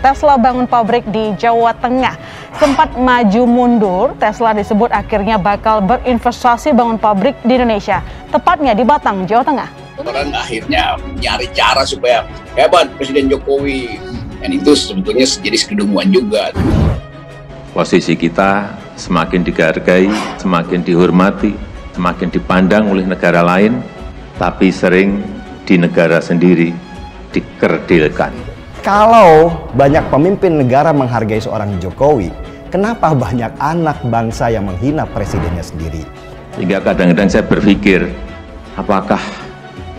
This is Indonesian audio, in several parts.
Tesla bangun pabrik di Jawa Tengah. Sempat maju mundur, Tesla disebut akhirnya bakal berinvestasi bangun pabrik di Indonesia, tepatnya di Batang, Jawa Tengah. Orang akhirnya nyari cara supaya hebat Presiden Jokowi, dan itu sebetulnya jadi kedunguan juga. Posisi kita semakin dihargai, semakin dihormati, semakin dipandang oleh negara lain, tapi sering di negara sendiri dikerdilkan. Kalau banyak pemimpin negara menghargai seorang Jokowi, kenapa banyak anak bangsa yang menghina presidennya sendiri? Hingga kadang-kadang saya berpikir, apakah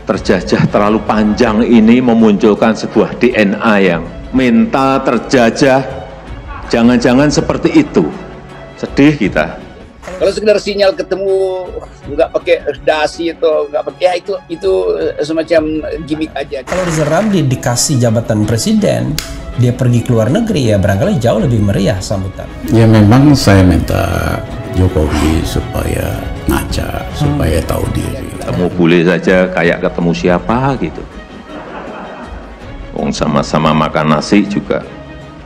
terjajah terlalu panjang ini memunculkan sebuah DNA yang mental terjajah? Jangan-jangan seperti itu. Sedih kita. Kalau sekedar sinyal ketemu nggak pakai dasi atau nggak pakai, ya itu semacam gimmick aja. Kalau Rizal Ramli dikasih jabatan presiden, dia pergi ke luar negeri, ya barangkali jauh lebih meriah sambutan. Ya memang saya minta Jokowi supaya ngaca, supaya tahu diri. Ketemu boleh saja kayak ketemu siapa gitu. Wong sama-sama makan nasi juga.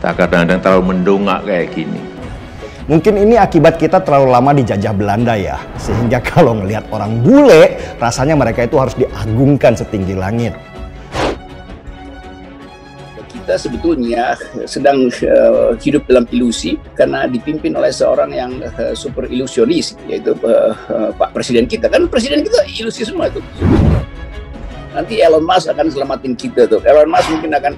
Tak kadang-kadang terlalu mendongak kayak gini. Mungkin ini akibat kita terlalu lama dijajah Belanda ya, sehingga kalau ngelihat orang bule, rasanya mereka itu harus diagungkan setinggi langit. Kita sebetulnya sedang hidup dalam ilusi karena dipimpin oleh seorang yang super ilusionis, yaitu Pak Presiden kita. Kan Presiden kita ilusi semua itu. Nanti Elon Musk akan selamatin kita tuh. Elon Musk mungkin akan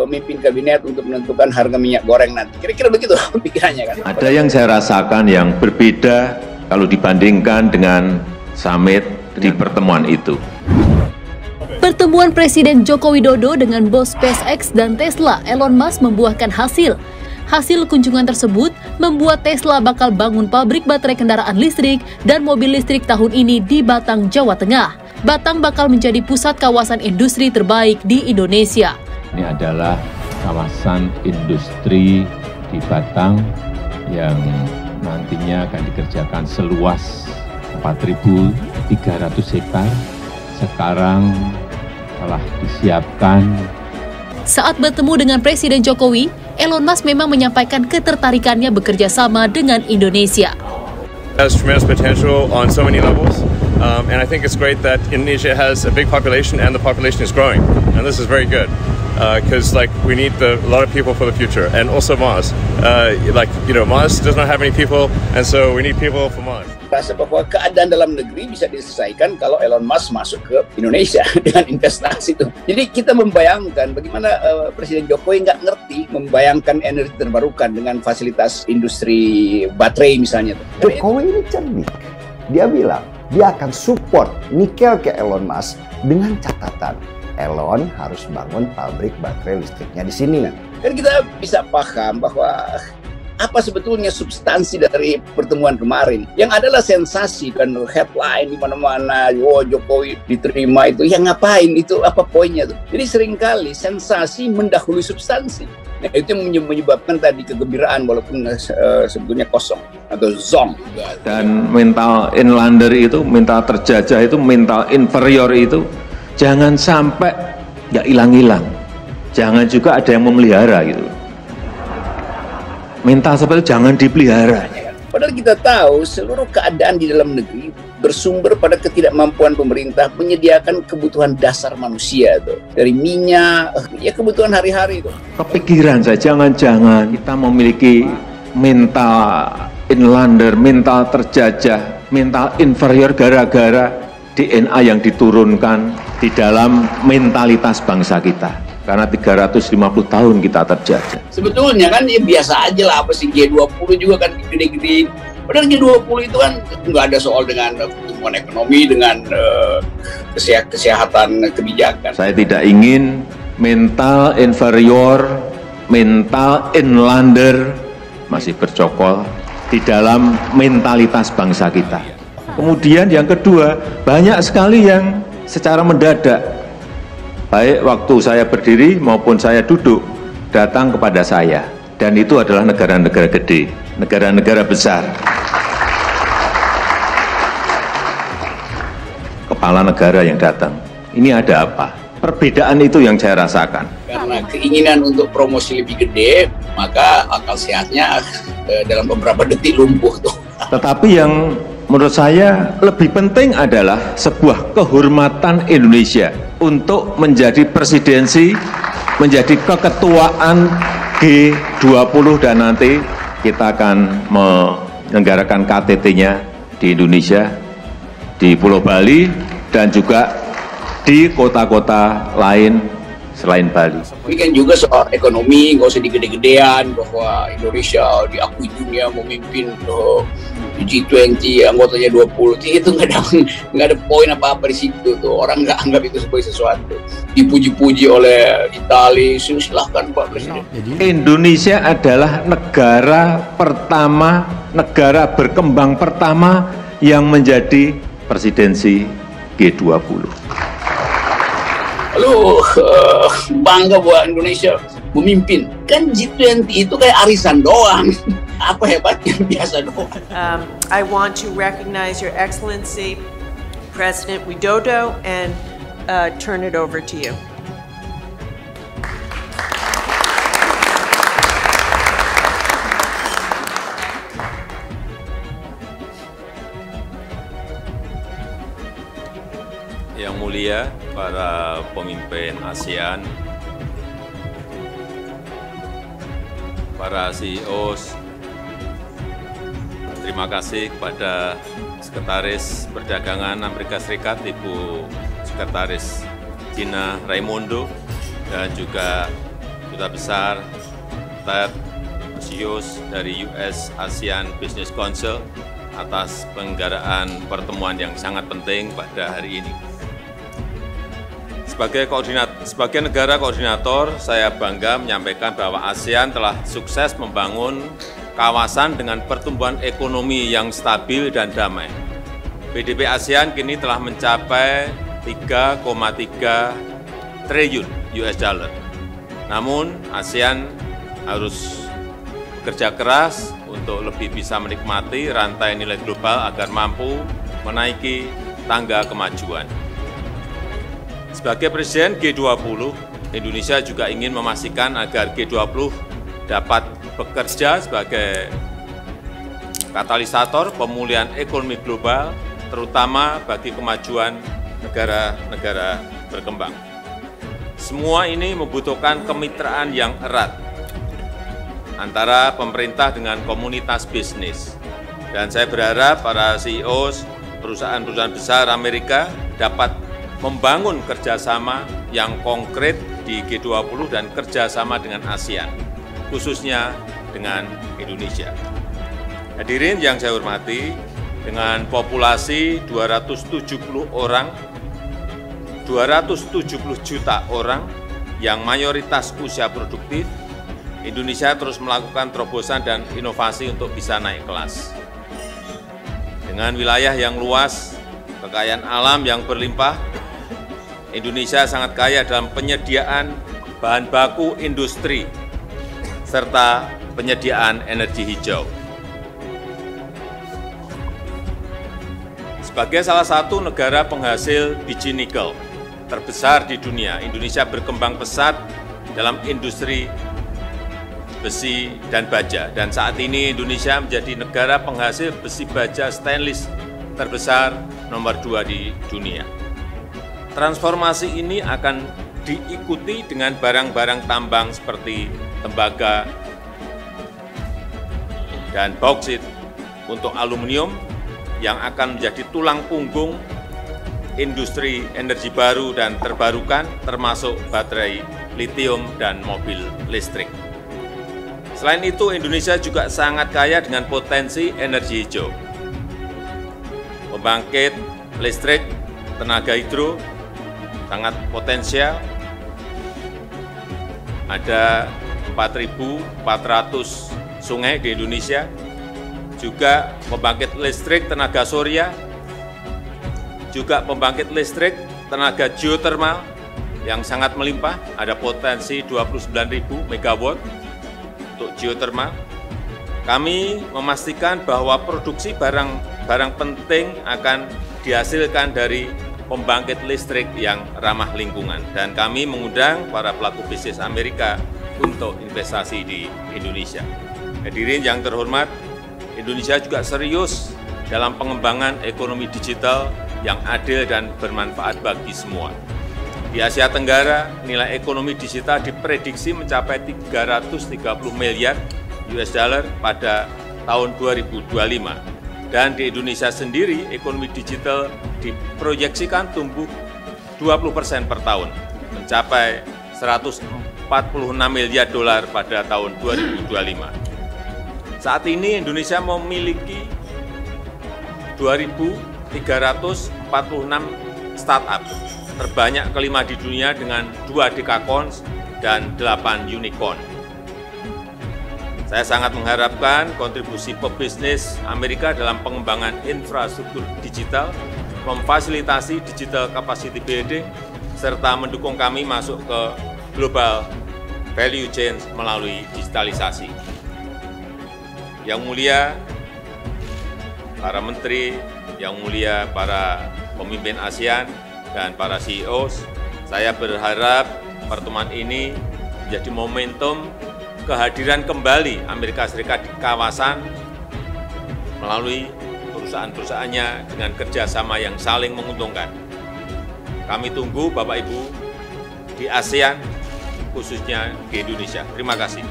memimpin kabinet untuk menentukan harga minyak goreng nanti. Kira-kira begitu pikirannya kan. Ada yang saya rasakan yang berbeda kalau dibandingkan dengan summit di pertemuan itu. Pertemuan Presiden Joko Widodo dengan bos SpaceX dan Tesla, Elon Musk, membuahkan hasil. Hasil kunjungan tersebut membuat Tesla bakal bangun pabrik baterai kendaraan listrik dan mobil listrik tahun ini di Batang, Jawa Tengah. Batang bakal menjadi pusat kawasan industri terbaik di Indonesia. Ini adalah kawasan industri di Batang yang nantinya akan dikerjakan seluas 4.300 hektar. Sekarang telah disiapkan. Saat bertemu dengan Presiden Jokowi, Elon Musk memang menyampaikan ketertarikannya bekerja sama dengan Indonesia. Has tremendous potential on so many levels, and I think it's great that Indonesia has a big population and the population is growing, and this is very good. Because we need a lot of people for the future, and also Mars. Mars does not have any people, and so we need people for Mars. Rasa bahwa keadaan dalam negeri bisa diselesaikan kalau Elon Musk masuk ke Indonesia dengan investasi itu. Jadi kita membayangkan bagaimana Presiden Jokowi nggak ngerti membayangkan energi terbarukan dengan fasilitas industri baterai misalnya. Jokowi ini cerdik. Dia bilang dia akan support nikel ke Elon Musk dengan catatan Elon harus bangun pabrik baterai listriknya di sini. Dan kita bisa paham bahwa apa sebetulnya substansi dari pertemuan kemarin. Yang adalah sensasi dan headline di mana-mana, Jokowi diterima itu. Ya ngapain itu, apa poinnya tuh? Jadi seringkali sensasi mendahului substansi. Nah, itu yang menyebabkan tadi kegembiraan walaupun sebetulnya kosong atau zong. Dan mental inlander itu, mental terjajah itu, mental inferior itu jangan sampai nggak hilang-hilang. Jangan juga ada yang memelihara gitu. Mental seperti itu jangan dipelihara. Padahal kita tahu seluruh keadaan di dalam negeri bersumber pada ketidakmampuan pemerintah menyediakan kebutuhan dasar manusia tuh. Dari minyak, ya kebutuhan hari-hari itu. Kepikiran saya, jangan-jangan kita memiliki mental inlander, mental terjajah, mental inferior gara-gara DNA yang diturunkan di dalam mentalitas bangsa kita. Karena 350 tahun kita terjajah. Sebetulnya kan ya biasa aja lah, apa sih G20 juga kan gede-gede. Padahal G20 itu kan nggak ada soal dengan pertumbuhan ekonomi, dengan kesehatan kebijakan. Saya tidak ingin mental inferior, mental inlander masih bercokol di dalam mentalitas bangsa kita. Kemudian yang kedua, banyak sekali yang secara mendadak, baik waktu saya berdiri maupun saya duduk, datang kepada saya. Dan itu adalah negara-negara gede, negara-negara besar. Kepala negara yang datang. Ini ada apa? Perbedaan itu yang saya rasakan. Karena keinginan untuk promosi lebih gede, maka akal sehatnya dalam beberapa detik lumpuh tuh. Tetapi yang menurut saya lebih penting adalah sebuah kehormatan Indonesia untuk menjadi presidensi, menjadi keketuaan G20, dan nanti kita akan menyelenggarakan KTT-nya di Indonesia, di Pulau Bali, dan juga di kota-kota lain selain Bali. Ini kan juga soal ekonomi, nggak usah digede-gedean bahwa Indonesia diakui dunia memimpin G20, anggotanya 20, itu nggak ada poin apa-apa di situ tuh. Orang nggak anggap itu sebagai sesuatu. Dipuji-puji oleh Italia, silahkan Pak Presiden. Indonesia adalah negara pertama, negara berkembang pertama yang menjadi presidensi G20. Lalu bangga buat Indonesia memimpin. Kan G20 itu kayak arisan doang. Apa hebatnya, biasa doang. I want to recognize Your Excellency, President Widodo, and turn it over to you. Yang mulia para pemimpin ASEAN, para CEOs, terima kasih kepada Sekretaris Perdagangan Amerika Serikat, Ibu Sekretaris Gina Raimondo, dan juga Duta Besar Ted Osius dari US ASEAN Business Council atas penyelenggaraan pertemuan yang sangat penting pada hari ini. Sebagai negara koordinator, saya bangga menyampaikan bahwa ASEAN telah sukses membangun kawasan dengan pertumbuhan ekonomi yang stabil dan damai. PDB ASEAN kini telah mencapai 3,3 triliun US dollar. Namun, ASEAN harus bekerja keras untuk lebih bisa menikmati rantai nilai global agar mampu menaiki tangga kemajuan. Sebagai Presiden G20, Indonesia juga ingin memastikan agar G20 dapat bekerja sebagai katalisator pemulihan ekonomi global, terutama bagi kemajuan negara-negara berkembang. Semua ini membutuhkan kemitraan yang erat antara pemerintah dengan komunitas bisnis. Dan saya berharap para CEOs perusahaan-perusahaan besar Amerika dapat membangun kerjasama yang konkret di G20 dan kerjasama dengan ASEAN, khususnya dengan Indonesia. Hadirin yang saya hormati, dengan populasi 270 juta orang yang mayoritas usia produktif, Indonesia terus melakukan terobosan dan inovasi untuk bisa naik kelas. Dengan wilayah yang luas, kekayaan alam yang berlimpah, Indonesia sangat kaya dalam penyediaan bahan baku industri serta penyediaan energi hijau. Sebagai salah satu negara penghasil biji nikel terbesar di dunia, Indonesia berkembang pesat dalam industri besi dan baja. Dan saat ini Indonesia menjadi negara penghasil besi baja stainless terbesar nomor 2 di dunia. Transformasi ini akan diikuti dengan barang-barang tambang seperti tembaga dan bauksit untuk aluminium yang akan menjadi tulang punggung industri energi baru dan terbarukan termasuk baterai litium dan mobil listrik. Selain itu, Indonesia juga sangat kaya dengan potensi energi hijau. Pembangkit listrik tenaga hidro sangat potensial. Ada 4.400 sungai di Indonesia. Juga pembangkit listrik tenaga surya, juga pembangkit listrik tenaga geothermal yang sangat melimpah, ada potensi 29.000 megawatt untuk geothermal. Kami memastikan bahwa produksi barang penting akan dihasilkan dari pembangkit listrik yang ramah lingkungan. Dan kami mengundang para pelaku bisnis Amerika untuk investasi di Indonesia. Hadirin yang terhormat, Indonesia juga serius dalam pengembangan ekonomi digital yang adil dan bermanfaat bagi semua. Di Asia Tenggara, nilai ekonomi digital diprediksi mencapai 330 miliar US dollar pada tahun 2025. Dan di Indonesia sendiri, ekonomi digital diproyeksikan tumbuh 20% per tahun, mencapai 146 miliar dolar pada tahun 2025. Saat ini Indonesia memiliki 2.346 startup, terbanyak kelima di dunia dengan 2 dekakorns dan 8 unicorn. Saya sangat mengharapkan kontribusi pebisnis Amerika dalam pengembangan infrastruktur digital, memfasilitasi digital capacity building, serta mendukung kami masuk ke global value chain melalui digitalisasi. Yang mulia, para menteri, yang mulia para pemimpin ASEAN, dan para CEOs, saya berharap pertemuan ini menjadi momentum kehadiran kembali Amerika Serikat di kawasan melalui perusahaan-perusahaannya dengan kerjasama yang saling menguntungkan. Kami tunggu Bapak Ibu di ASEAN, khususnya di Indonesia. Terima kasih.